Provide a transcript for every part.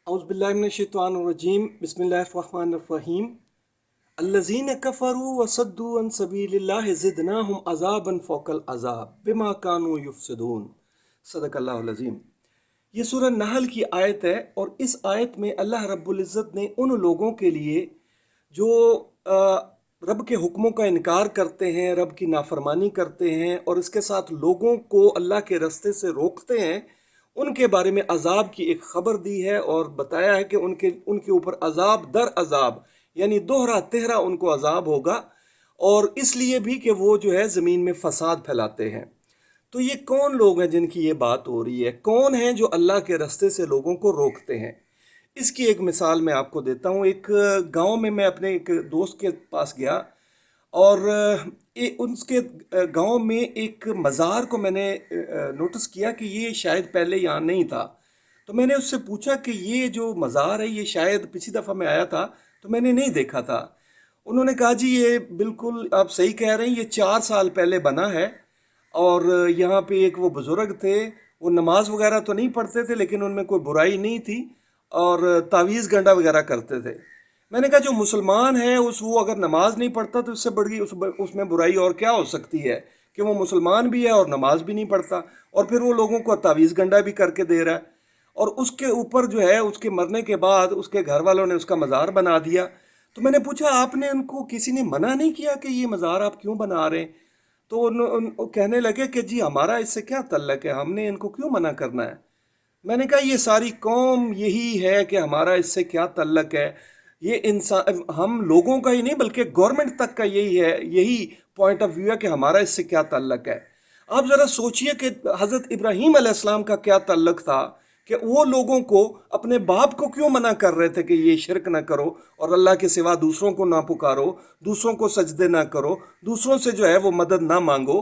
औज़ुबिल्लाहिमिनश्शैतानिर्रजीम बिस्मिल्लाहिर्रहमानिर्रहीम अल्लज़ीना कफ़रू व सद्दू अन सबीलिल्लाहि ज़िदनाहुम अज़ाबन फ़ौक़ल अज़ाब बिमा कानू युफ़सिदून। सदक़ल्लाहुल अज़ीम। ये सूरह नहल की आयत है और इस आयत में अल्लाह रब्बुल इज़्ज़त ने उन लोगों के लिए जो रब के हुक्मों का इनकार करते हैं, रब की नाफरमानी करते हैं और इसके साथ लोगों को अल्लाह के रास्ते से रोकते हैं, उनके बारे में अजाब की एक खबर दी है और बताया है कि उनके ऊपर अजाब दर अजाब यानी दोहरा तिहरा उनको अजाब होगा, और इसलिए भी कि वो जो है ज़मीन में फसाद फैलाते हैं। तो ये कौन लोग हैं जिनकी ये बात हो रही है? कौन हैं जो अल्लाह के रास्ते से लोगों को रोकते हैं? इसकी एक मिसाल मैं आपको देता हूँ। एक गांव में मैं अपने एक दोस्त के पास गया और उसके गांव में एक मज़ार को मैंने नोटिस किया कि ये शायद पहले यहाँ नहीं था। तो मैंने उससे पूछा कि ये जो मज़ार है ये शायद पिछली दफ़ा मैं आया था तो मैंने नहीं देखा था। उन्होंने कहा जी ये बिल्कुल आप सही कह रहे हैं, ये 4 साल पहले बना है और यहाँ पे एक वो बुज़ुर्ग थे, वो नमाज वगैरह तो नहीं पढ़ते थे लेकिन उनमें कोई बुराई नहीं थी और तावीज़ गंडा वगैरह करते थे। मैंने कहा जो मुसलमान है वो अगर नमाज नहीं पढ़ता तो इससे बड़ी उसमें बुराई और क्या हो सकती है कि वो मुसलमान भी है और नमाज भी नहीं पढ़ता और फिर वो लोगों को तावीज़ गंडा भी करके दे रहा है, और उसके ऊपर जो है उसके मरने के बाद उसके घर वालों ने उसका मज़ार बना दिया। तो मैंने पूछा आपने उनको किसी ने मना नहीं किया कि ये मज़ार आप क्यों बना रहे हैं? तो वो कहने लगे कि जी हमारा इससे क्या तल्लक है, हमने इनको क्यों मना करना है। मैंने कहा ये सारी कौम यही है कि हमारा इससे क्या तल्लक है। ये इंसान हम लोगों का ही नहीं बल्कि गवर्नमेंट तक का यही है, यही पॉइंट ऑफ व्यू है कि हमारा इससे क्या तल्लक है। आप ज़रा सोचिए कि हज़रत इब्राहीम अलैहिस्सलाम का क्या तल्लक था कि वो लोगों को अपने बाप को क्यों मना कर रहे थे कि ये शिरक ना करो और अल्लाह के सिवा दूसरों को ना पुकारो, दूसरों को सजदे ना करो, दूसरों से जो है वो मदद ना मांगो।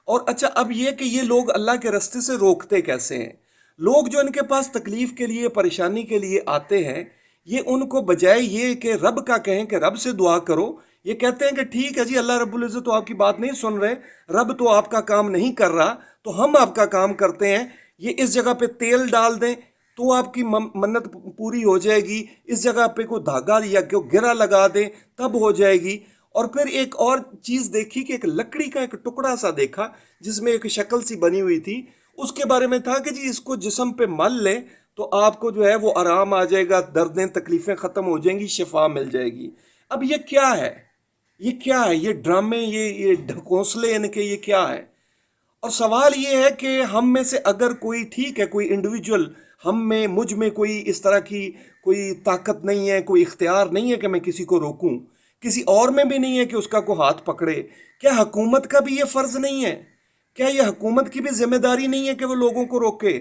और अच्छा अब ये कि ये लोग अल्लाह के रास्ते से रोकते कैसे हैं? लोग जो इनके पास तकलीफ के लिए परेशानी के लिए आते हैं, ये उनको बजाय ये कि रब का कहें कि रब से दुआ करो, ये कहते हैं कि ठीक है जी अल्लाह रब्बुल इज़्ज़त तो आपकी बात नहीं सुन रहे, रब तो आपका काम नहीं कर रहा तो हम आपका काम करते हैं, ये इस जगह पे तेल डाल दें तो आपकी मन्नत पूरी हो जाएगी, इस जगह पे कोई धागा या कोई गिरा लगा दें तब हो जाएगी। और फिर एक और चीज़ देखी कि एक लकड़ी का एक टुकड़ा सा देखा जिसमें एक शक्ल सी बनी हुई थी, उसके बारे में था कि जी इसको जिस्म पे मल लें तो आपको जो है वो आराम आ जाएगा, दर्दें तकलीफ़ें ख़त्म हो जाएंगी, शिफा मिल जाएगी। अब ये क्या है? ये क्या है? ये ड्रामे, ये ढकोसले इनके, ये क्या है? और सवाल ये है कि हम में से अगर कोई, ठीक है कोई इंडिविजुअल, हम में मुझ में कोई इस तरह की कोई ताकत नहीं है, कोई इख्तियार नहीं है कि मैं किसी को रोकूं, किसी और में भी नहीं है कि उसका को हाथ पकड़े, क्या हुकूमत का भी ये फ़र्ज़ नहीं है? क्या ये हुकूमत की भी जिम्मेदारी नहीं है कि वो लोगों को रोके?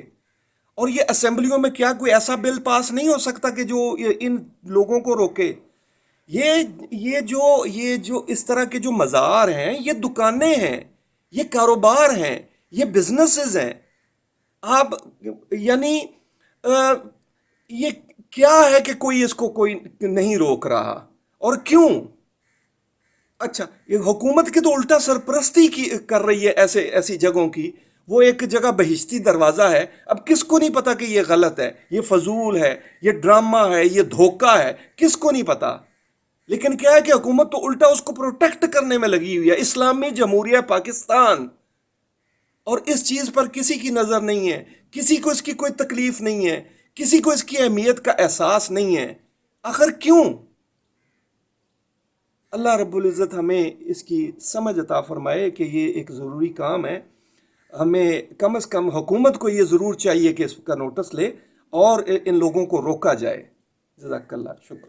और ये असेंबलियों में क्या कोई ऐसा बिल पास नहीं हो सकता कि जो इन लोगों को रोके? ये ये जो इस तरह के जो मज़ार हैं, ये दुकानें हैं, ये कारोबार हैं, ये बिजनेसेस हैं। आप यानी अ, ये क्या है कि कोई इसको कोई नहीं रोक रहा, और क्यों? अच्छा ये हुकूमत की तो उल्टा सरपरस्ती की कर रही है ऐसे ऐसी जगहों की। वो एक जगह बहिश्ती दरवाज़ा है, अब किसको नहीं पता कि ये गलत है, ये फजूल है, ये ड्रामा है, ये धोखा है, किसको नहीं पता। लेकिन क्या है कि हुकूमत तो उल्टा उसको प्रोटेक्ट करने में लगी हुई है, इस्लामी जमहूरिया पाकिस्तान। और इस चीज़ पर किसी की नज़र नहीं है, किसी को इसकी कोई तकलीफ नहीं है, किसी को इसकी अहमियत का एहसास नहीं है। आखिर क्यों? अल्लाह रब्बुल इज़्ज़त हमें इसकी समझ अता फरमाए कि ये एक ज़रूरी काम है। हमें कम से कम हुकूमत को ये ज़रूर चाहिए कि इसका नोटिस ले और इन लोगों को रोका जाए। जज़ाकल्लाह, शुक्र।